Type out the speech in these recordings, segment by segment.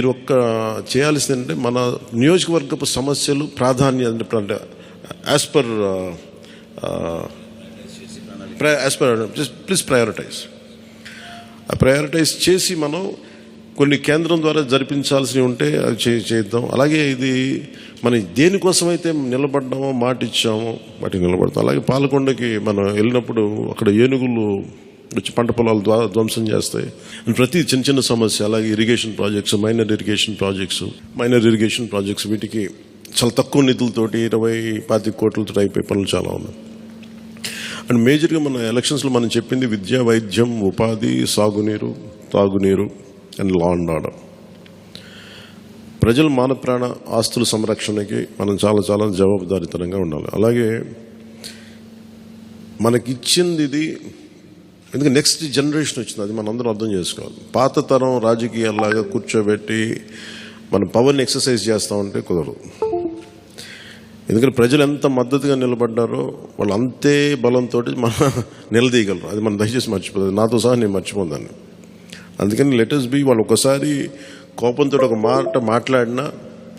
మీరు ఒక్క చేయాల్సిందంటే మన నియోజకవర్గపు సమస్యలు ప్రాధాన్యత యాజ్ పర్ ప్లీజ్ ప్రయారిటైజ్ చేసి మనం కొన్ని కేంద్రం ద్వారా జరిపించాల్సినవి ఉంటే అది చేద్దాం. అలాగే ఇది మనం దేనికోసమైతే నిలబడ్డామో మాట ఇచ్చామో వాటికి నిలబడతాం. అలాగే పాలకొండకి మనం వెళ్ళినప్పుడు అక్కడ ఏనుగులు వచ్చి పంట పొలాలు ధ్వంసం చేస్తాయి. ప్రతి చిన్న చిన్న సమస్య, అలాగే irrigation projects, minor irrigation projects వీటికి చాలా తక్కువ నిధులతోటి 20-25 కోట్లతో అయిపోయే పనులు చాలా ఉన్నాయి. అండ్ మేజర్గా మన ఎలక్షన్స్లో మనం చెప్పింది విద్య, వైద్యం, ఉపాధి, సాగునీరు, తాగునీరు అండ్ లా అండ్ ఆర్డర్. ప్రజల మాన ప్రాణ ఆస్తుల సంరక్షణకి మనం చాలా చాలా జవాబుదారీతనంగా ఉండాలి. అలాగే మనకిచ్చింది ఇది, ఎందుకంటే నెక్స్ట్ జనరేషన్ వచ్చింది, అది మనం అందరం అర్థం చేసుకోవాలి. పాత తరం రాజకీయాల్లాగా కూర్చోబెట్టి మన పవర్ని ఎక్సర్సైజ్ చేస్తామంటే కుదరదు. ఎందుకంటే ప్రజలు ఎంత మద్దతుగా నిలబడ్డారో వాళ్ళు అంతే బలంతో మనం నిలదీయగలరు. అది మనం దయచేసి మర్చిపోతుంది. నాతో సహా నేను మర్చిపోదాన్ని. అందుకని లెటర్స్ బి, వాళ్ళు ఒకసారి కోపంతో ఒక మాట మాట్లాడినా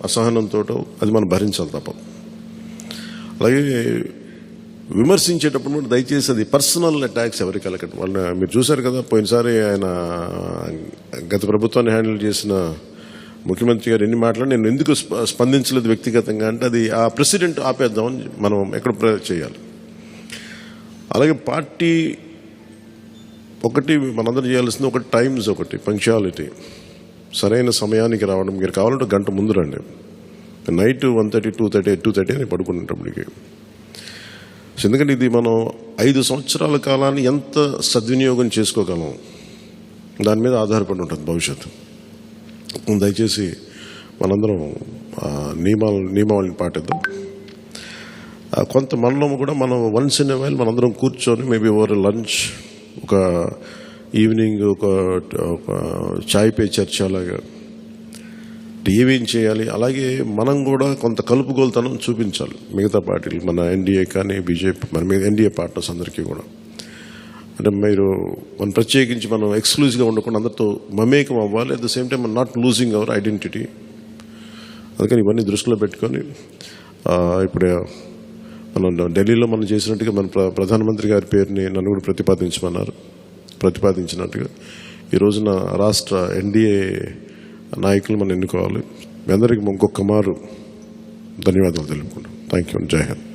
అసహనంతో అది మనం భరించాలి తప్ప. అలాగే విమర్శించేటప్పుడు దయచేసి అది పర్సనల్ అటాక్స్ ఎవరికి కలగండి. వాళ్ళని మీరు చూశారు కదా, పోయినసారి ఆయన గత ప్రభుత్వాన్ని హ్యాండిల్ చేసిన ముఖ్యమంత్రి గారు ఎన్ని మాట్లాడి నేను ఎందుకు స్పందించలేదు వ్యక్తిగతంగా అంటే అది ఆ ప్రెసిడెంట్ ఆపేద్దామని మనం ఎక్కడ చేయాలి. అలాగే పార్టీ ఒకటి మనందరం చేయాల్సింది ఒకటి టైమ్స్, ఒకటి పంక్చువాలిటీ, సరైన సమయానికి రావడం. మీరు కావాలంటే గంట ముందు రండి. నైట్ 1:30, 2:30 అని పడుకునేటప్పటికి. ఎందుకంటే ఇది మనం 5 సంవత్సరాల కాలాన్ని ఎంత సద్వినియోగం చేసుకోగలం దాని మీద ఆధారపడి ఉంటుంది భవిష్యత్తు. దయచేసి మనందరం నియమావళిని పాటిద్దాం. కొంత మనలో కూడా మనం వన్స్ ఇన్ ఎ వైల్ మనందరం కూర్చొని మేబీ ఓవర్ లంచ్, ఒక ఈవినింగ్ ఒక చాయ్ పే చర్చ లాగా ఏమేం చేయాలి. అలాగే మనం కూడా కొంత కలుపుగోలుతనం చూపించాలి మిగతా పార్టీలు, మన ఎన్డీఏ కానీ బీజేపీ, మన ఎన్డీఏ పార్ట్నర్స్ అందరికీ కూడా. అంటే మీరు మనం ప్రత్యేకించి మనం ఎక్స్క్లూజివ్గా ఉండకుండా అందరితో మమేకం అవ్వాలి. At the same time not losing our identity. అందుకని ఇవన్నీ దృష్టిలో పెట్టుకొని ఇప్పుడు మనం ఢిల్లీలో మనం చేసినట్టుగా మన ప్రధానమంత్రి గారి పేరుని నన్ను కూడా ప్రతిపాదించినట్టుగా ఈ రోజున రాష్ట్ర ఎన్డీఏ నాయకులు మనం ఎన్నుకోవాలి. మీ అందరికీ ఇంకొక మారు ధన్యవాదాలు తెలుపుకుంటాం. Thank you. జై హింద్.